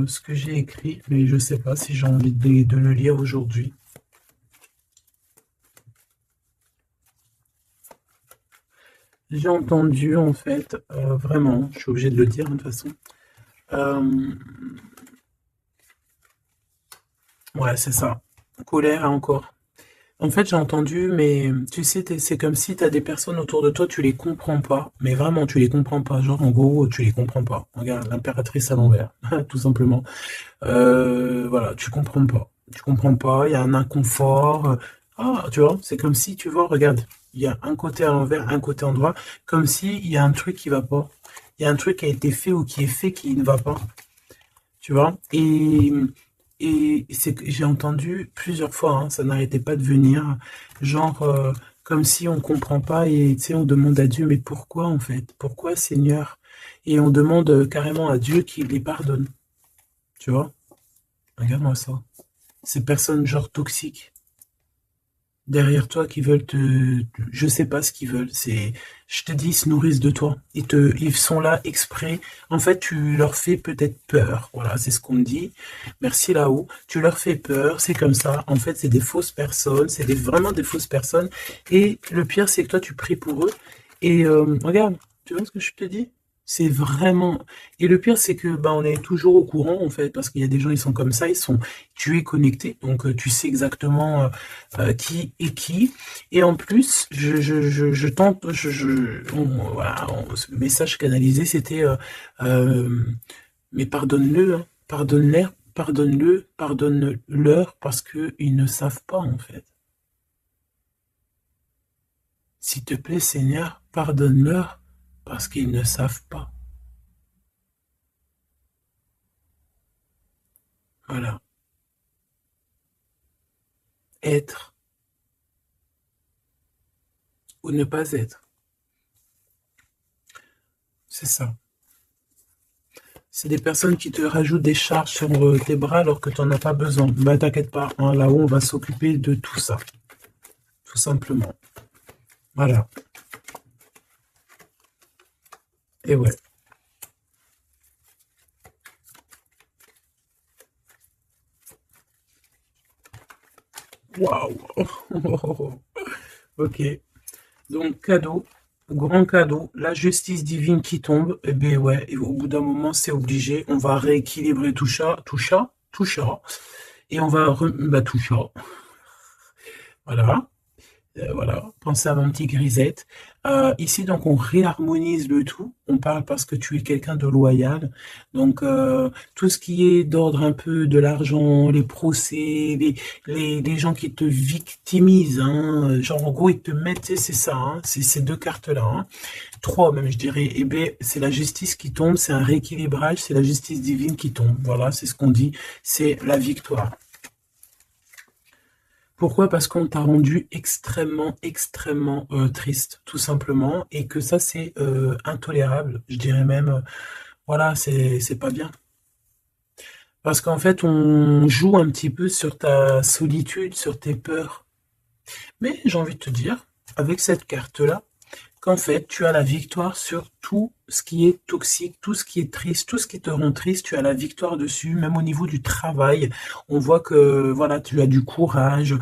ce que j'ai écrit, mais je ne sais pas si j'ai envie de le lire aujourd'hui. J'ai entendu, en fait, vraiment, je suis obligé de le dire, hein, de toute façon. Ouais, c'est ça. Colère encore. En fait, j'ai entendu, mais tu sais, c'est comme si tu as des personnes autour de toi, tu les comprends pas. Mais vraiment, tu les comprends pas. Genre, en gros, tu les comprends pas. Regarde, l'impératrice à l'envers, tout simplement. Voilà, tu comprends pas. Tu comprends pas, il y a un inconfort. Ah, tu vois, c'est comme si, tu vois, regarde, il y a un côté à l'envers, un côté en droit, comme si il y a un truc qui va pas. Il y a un truc qui a été fait ou qui est fait qui ne va pas. Tu vois? Et c'est que j'ai entendu plusieurs fois, hein, ça n'arrêtait pas de venir, genre comme si on comprend pas et tu sais, on demande à Dieu, mais pourquoi en fait? Pourquoi Seigneur? Et on demande carrément à Dieu qu'il les pardonne. Tu vois? Regarde-moi ça. Ces personnes genre toxiques derrière toi qui veulent je sais pas ce qu'ils veulent, je te dis, ils se nourrissent de toi. Ils sont là exprès. En fait, tu leur fais peut-être peur. Voilà, c'est ce qu'on me dit. Merci là-haut. Tu leur fais peur, c'est comme ça. En fait, c'est des fausses personnes, vraiment des fausses personnes. Et le pire, c'est que toi, tu pries pour eux. Et regarde, tu vois ce que je te dis? C'est vraiment. Et le pire, c'est que on est toujours au courant, en fait, parce qu'il y a des gens, ils sont comme ça, tu es connecté, donc tu sais exactement qui est qui. Et en plus, je tente, voilà, ce message canalisé, c'était mais pardonne-le, hein, pardonne-leur, parce que ils ne savent pas, en fait. S'il te plaît, Seigneur, pardonne-leur, parce qu'ils ne savent pas. Voilà. Être ou ne pas être. C'est ça. C'est des personnes qui te rajoutent des charges sur tes bras alors que tu n'en as pas besoin. Bah t'inquiète pas, hein, là-haut on va s'occuper de tout ça. Tout simplement. Voilà. Et ouais. Waouh. Ok. Donc cadeau. Grand cadeau, la justice divine qui tombe, et ben ouais, et au bout d'un moment, c'est obligé, on va rééquilibrer tout ça, et on va, tout ça, voilà. Voilà, pensez à mon petit grisette. Ici, donc, on réharmonise le tout. On parle parce que tu es quelqu'un de loyal. Donc, tout ce qui est d'ordre un peu de l'argent, les procès, les gens qui te victimisent, hein, genre, en gros, ils te mettent, tu sais, c'est ça, hein, c'est ces deux cartes-là, hein, trois même, je dirais. Eh bien, c'est la justice qui tombe, c'est un rééquilibrage, c'est la justice divine qui tombe. Voilà, c'est ce qu'on dit, c'est la victoire. Pourquoi? Parce qu'on t'a rendu extrêmement, extrêmement triste, tout simplement, et que ça, c'est intolérable. Je dirais même, voilà, c'est pas bien. Parce qu'en fait, on joue un petit peu sur ta solitude, sur tes peurs. Mais j'ai envie de te dire, avec cette carte-là, qu'en fait, tu as la victoire sur tout ce qui est toxique, tout ce qui est triste, tout ce qui te rend triste, tu as la victoire dessus, même au niveau du travail. On voit que, voilà, tu as du courage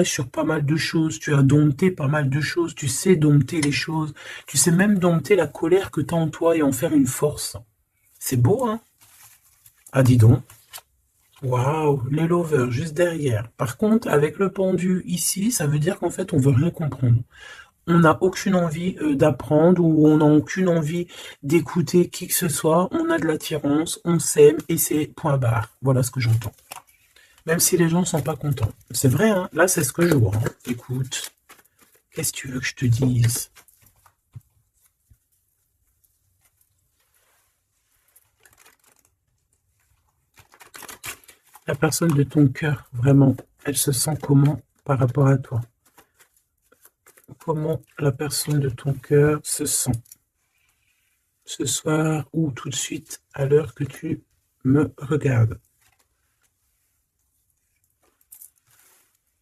sur pas mal de choses, tu as dompté pas mal de choses, tu sais dompter les choses, tu sais même dompter la colère que tu as en toi et en faire une force. C'est beau, hein? Ah, dis donc. Waouh, les lovers juste derrière. Par contre, avec le pendu ici, ça veut dire qu'en fait, on veut rien comprendre. On n'a aucune envie d'apprendre ou on n'a aucune envie d'écouter qui que ce soit. On a de l'attirance, on s'aime et c'est point barre. Voilà ce que j'entends. Même si les gens ne sont pas contents. C'est vrai, hein. Là, c'est ce que je vois. Hein. Écoute, qu'est-ce que tu veux que je te dise? La personne de ton cœur, vraiment, elle se sent comment par rapport à toi? Comment la personne de ton cœur se sent ce soir ou tout de suite à l'heure que tu me regardes?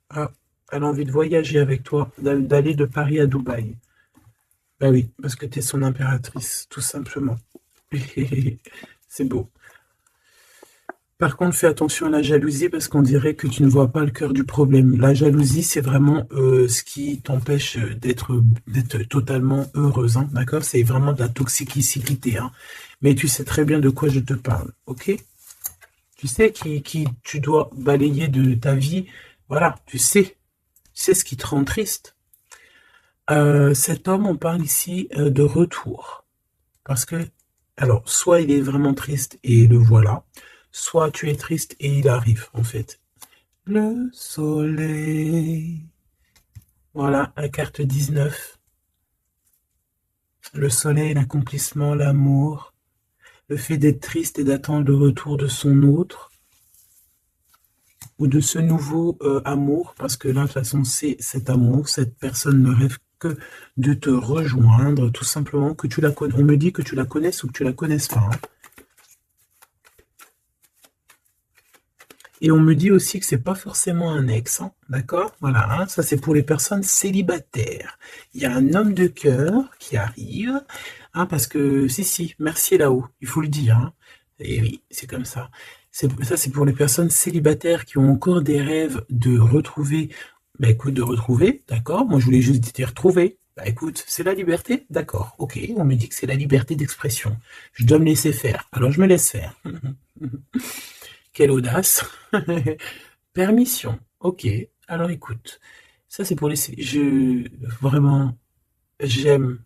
Ah, elle a envie de voyager avec toi, d'aller de Paris à Dubaï. Bah oui, parce que tu es son impératrice, tout simplement. C'est beau. Par contre, fais attention à la jalousie parce qu'on dirait que tu ne vois pas le cœur du problème. La jalousie, c'est vraiment ce qui t'empêche d'être totalement heureuse, hein, d'accord? C'est vraiment de la toxicité, hein. Mais tu sais très bien de quoi je te parle, ok? Tu sais qui tu dois balayer de ta vie. Voilà, tu sais ce qui te rend triste. Cet homme, on parle ici de retour. Parce que, alors, soit il est vraiment triste et le voilà, soit tu es triste et il arrive, en fait. Le soleil. Voilà, la carte 19. Le soleil, l'accomplissement, l'amour, le fait d'être triste et d'attendre le retour de son autre, ou de ce nouveau amour, parce que là, de toute façon, c'est cet amour, cette personne ne rêve que de te rejoindre, tout simplement, que tu la connais. On me dit que tu la connaisses ou que tu la connaisses pas, hein. Et on me dit aussi que c'est pas forcément un ex, hein, d'accord? Voilà, hein, ça c'est pour les personnes célibataires. Il y a un homme de cœur qui arrive, hein, parce que si, merci là-haut, il faut le dire, hein. Et oui, c'est comme ça. Ça c'est pour les personnes célibataires qui ont encore des rêves de retrouver. Bah écoute, de retrouver, d'accord? Moi je voulais juste dire retrouver. Bah écoute, c'est la liberté, d'accord? Ok, on me dit que c'est la liberté d'expression. Je dois me laisser faire, alors je me laisse faire. Quelle audace. Permission. Ok. Alors écoute, ça c'est pour les. Vraiment, j'aime,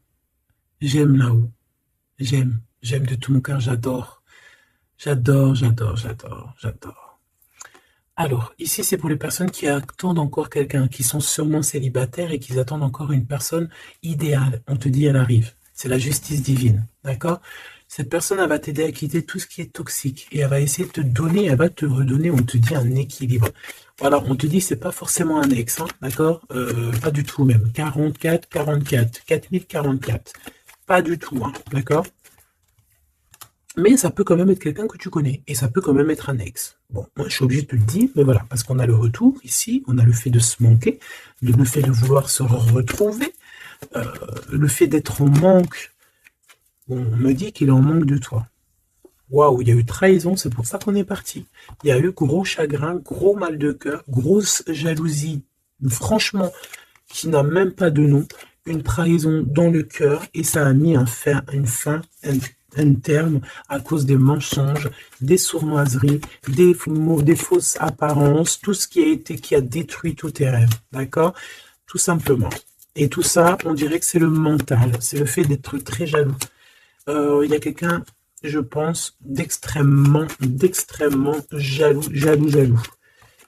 j'aime là-haut. J'aime de tout mon cœur. J'adore. Alors ici c'est pour les personnes qui attendent encore quelqu'un, qui sont sûrement célibataires et qui attendent encore une personne idéale. On te dit elle arrive. C'est la justice divine, d'accord? Cette personne, elle va t'aider à quitter tout ce qui est toxique et elle va essayer de te donner, elle va te redonner, on te dit un équilibre. Voilà, on te dit c'est pas forcément un ex, hein, d'accord? Pas du tout même. 44, 4044. Pas du tout, hein, d'accord? Mais ça peut quand même être quelqu'un que tu connais et ça peut quand même être un ex. Bon, moi je suis obligé de te le dire, mais voilà, parce qu'on a le retour ici, on a le fait de se manquer, le fait de vouloir se retrouver, le fait d'être en manque. On me dit qu'il est en manque de toi. Waouh, il y a eu trahison, c'est pour ça qu'on est parti. Il y a eu gros chagrin, gros mal de cœur, grosse jalousie, franchement, qui n'a même pas de nom, une trahison dans le cœur, et ça a mis un terme à cause des mensonges, des sournoiseries, des fausses apparences, tout ce qui a détruit tous tes rêves, d'accord? Tout simplement. Et tout ça, on dirait que c'est le mental, c'est le fait d'être très jaloux. Il y a quelqu'un, je pense, d'extrêmement jaloux.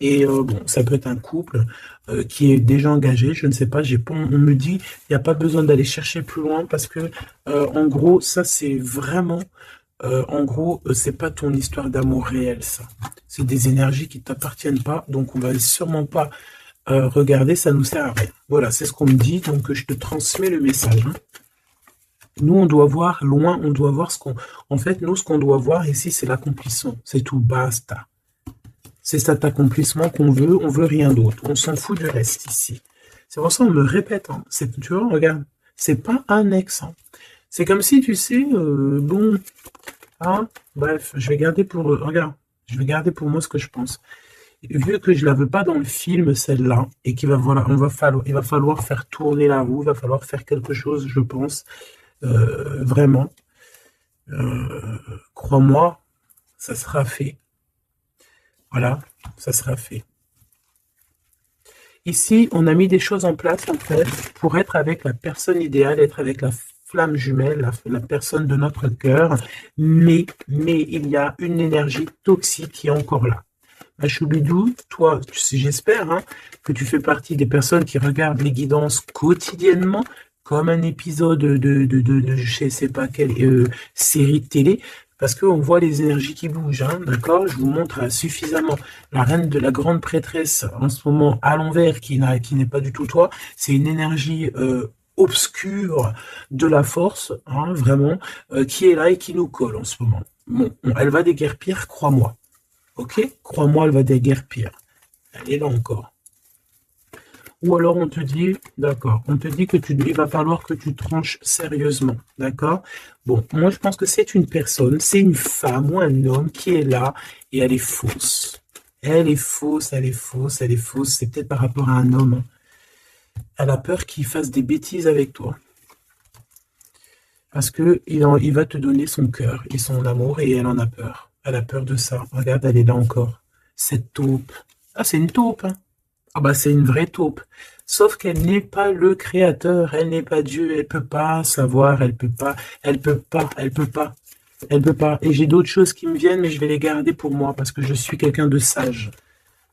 Et bon, ça peut être un couple qui est déjà engagé, je ne sais pas, on me dit, il n'y a pas besoin d'aller chercher plus loin parce que, en gros, ça c'est vraiment, c'est pas ton histoire d'amour réel, ça. C'est des énergies qui t'appartiennent pas, donc on va sûrement pas regarder, ça nous sert à rien. Voilà, c'est ce qu'on me dit, donc je te transmets le message, hein. Nous, on doit voir loin, on doit voir ce qu'on... En fait, nous, ce qu'on doit voir ici, c'est l'accomplissement. C'est tout, basta. C'est cet accomplissement qu'on veut, on veut rien d'autre. On s'en fout du reste ici. C'est pour ça qu'on me répète. Hein. Tu vois, regarde, c'est pas un ex. Hein. C'est comme si, tu sais, bon... Hein, bref, je vais garder pour... regarde, je vais garder pour moi ce que je pense. Vu que je la veux pas dans le film, celle-là, et qu'il va, voilà, il va falloir faire tourner la roue, il va falloir faire quelque chose, je pense, vraiment. Crois-moi, ça sera fait. Voilà, ça sera fait. Ici, on a mis des choses en place, en fait, pour être avec la personne idéale, être avec la flamme jumelle, la personne de notre cœur, mais il y a une énergie toxique qui est encore là. Choubidou, toi, j'espère hein, que tu fais partie des personnes qui regardent les guidances quotidiennement, comme un épisode de je ne sais pas quelle série de télé, parce qu'on voit les énergies qui bougent, hein, d'accord? Je vous montre suffisamment la reine de la grande prêtresse en ce moment à l'envers, qui n'est pas du tout toi. C'est une énergie obscure de la force, hein, vraiment, qui est là et qui nous colle en ce moment. Bon, elle va déguerpir, crois-moi. Ok? Crois-moi, elle va déguerpir. Elle est là encore. Ou alors on te dit, d'accord, on te dit que il va falloir que tu tranches sérieusement, d'accord? Bon, moi je pense que c'est une personne, c'est une femme ou un homme qui est là et elle est fausse. Elle est fausse, elle est fausse, elle est fausse. C'est peut-être par rapport à un homme. Elle a peur qu'il fasse des bêtises avec toi. Parce que il va te donner son cœur et son amour et elle en a peur. Elle a peur de ça. Regarde, elle est là encore. Cette taupe. Ah, c'est une taupe, hein. Ah bah c'est une vraie taupe. Sauf qu'elle n'est pas le créateur, elle n'est pas Dieu, elle peut pas savoir, elle peut pas, elle peut pas, elle peut pas, elle peut pas. Et j'ai d'autres choses qui me viennent, mais je vais les garder pour moi parce que je suis quelqu'un de sage.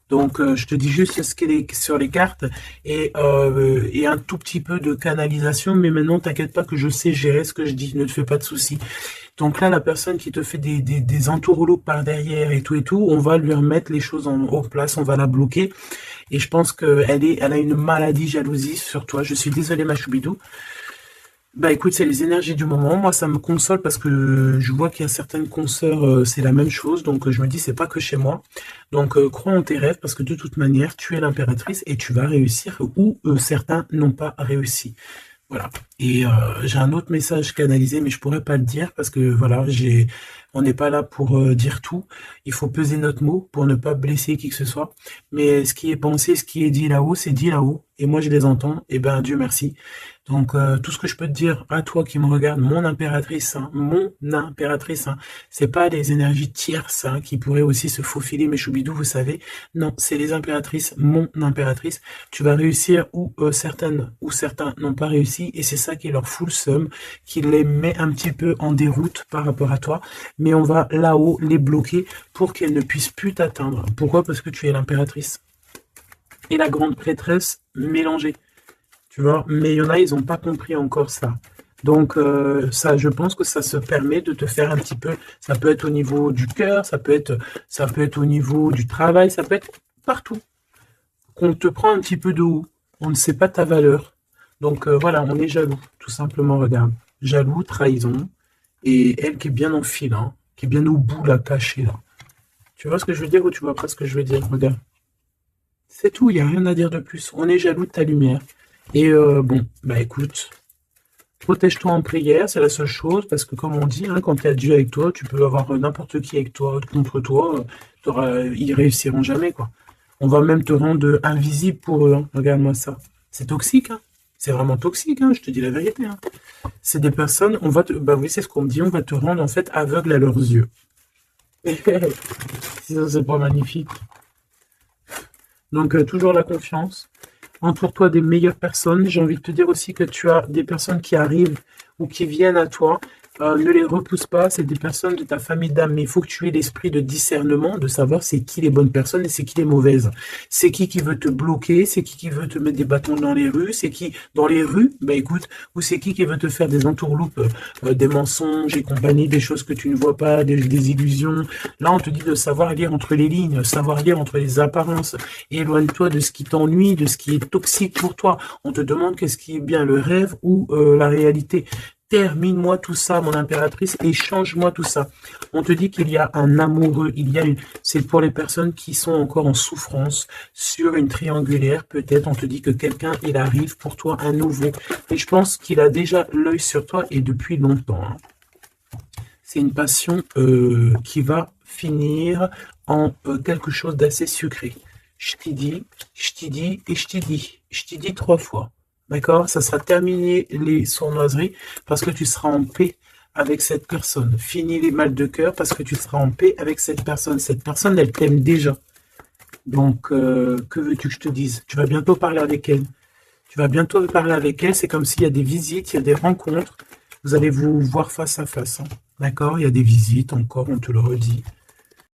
Donc je te dis juste ce qu'il est sur les cartes et un tout petit peu de canalisation, mais maintenant t'inquiète pas que je sais gérer ce que je dis, ne te fais pas de soucis. Donc là, la personne qui te fait des entourloupes par derrière et tout, on va lui remettre les choses en place, on va la bloquer. Et je pense qu'elle a une maladie jalousie sur toi. Je suis désolé, ma choubidou. Bah écoute, c'est les énergies du moment. Moi, ça me console parce que je vois qu'il y a certaines consoeurs, c'est la même chose. Donc je me dis, c'est pas que chez moi. Donc crois en tes rêves parce que de toute manière, tu es l'impératrice et tu vas réussir où certains n'ont pas réussi. Voilà. Et j'ai un autre message canalisé, mais je pourrais pas le dire parce que voilà, on n'est pas là pour dire tout. Il faut peser notre mot pour ne pas blesser qui que ce soit. Mais ce qui est pensé, ce qui est dit là-haut, c'est dit là-haut. Et moi, je les entends. Et ben, Dieu merci. Donc, tout ce que je peux te dire à toi qui me regarde, mon impératrice, hein, c'est pas les énergies tierces hein, qui pourraient aussi se faufiler, mes choubidous, vous savez. Non, c'est les impératrices, mon impératrice. Tu vas réussir où certaines ou certains n'ont pas réussi, et c'est ça qui leur fout le seum, qui les met un petit peu en déroute par rapport à toi. Mais on va là-haut les bloquer pour qu'elles ne puissent plus t'atteindre. Pourquoi? Parce que tu es l'impératrice. Et la grande prêtresse mélangée. Tu vois, mais il y en a, ils n'ont pas compris encore ça. Donc, ça, je pense que ça se permet de te faire un petit peu, ça peut être au niveau du cœur, ça peut être au niveau du travail, ça peut être partout. Qu'on te prend un petit peu de haut, on ne sait pas ta valeur. Donc, voilà, on est jaloux, tout simplement, regarde. Jaloux, trahison, et elle qui est bien en fil, hein, qui est bien au bout, là, cachée, là. Tu vois ce que je veux dire ou tu vois pas ce que je veux dire? Regarde. C'est tout, il n'y a rien à dire de plus. On est jaloux de ta lumière. Et bon, bah écoute, protège-toi en prière, c'est la seule chose, parce que comme on dit, hein, quand tu as Dieu avec toi, tu peux avoir n'importe qui avec toi, contre toi, ils réussiront jamais, quoi. On va même te rendre invisible pour eux, hein. Regarde-moi ça. C'est toxique, hein. C'est vraiment toxique, hein, je te dis la vérité. Hein. C'est des personnes, bah oui, c'est ce qu'on me dit, on va te rendre en fait aveugle à leurs yeux. Si ça, c'est pas magnifique. Donc, toujours la confiance. Entoure-toi des meilleures personnes. J'ai envie de te dire aussi que tu as des personnes qui arrivent ou qui viennent à toi. Ne les repousse pas, c'est des personnes de ta famille d'âme, mais il faut que tu aies l'esprit de discernement, de savoir c'est qui les bonnes personnes et c'est qui les mauvaises. C'est qui veut te bloquer, c'est qui veut te mettre des bâtons dans les rues, c'est qui dans les rues, bah écoute, ou c'est qui veut te faire des entourloupes, des mensonges et compagnie, des choses que tu ne vois pas, des illusions. Là, on te dit de savoir lire entre les lignes, savoir lire entre les apparences. Éloigne-toi de ce qui t'ennuie, de ce qui est toxique pour toi. On te demande qu'est-ce qui est bien le rêve ou la réalité. Termine-moi tout ça, mon impératrice, et change-moi tout ça. On te dit qu'il y a un amoureux, c'est pour les personnes qui sont encore en souffrance, sur une triangulaire, peut-être, on te dit que quelqu'un, il arrive pour toi, un nouveau. Et je pense qu'il a déjà l'œil sur toi, et depuis longtemps. Hein. C'est une passion qui va finir en quelque chose d'assez sucré. Je t'ai dit, je t'ai dit, et je t'ai dit. Je t'ai dit 3 fois. D'accord? Ça sera terminé les sournoiseries parce que tu seras en paix avec cette personne. Fini les mal de cœur parce que tu seras en paix avec cette personne. Cette personne, elle t'aime déjà. Donc, que veux-tu que je te dise? Tu vas bientôt parler avec elle. Tu vas bientôt parler avec elle. C'est comme s'il y a des visites, il y a des rencontres. Vous allez vous voir face à face. Hein. D'accord? Il y a des visites encore, on te le redit.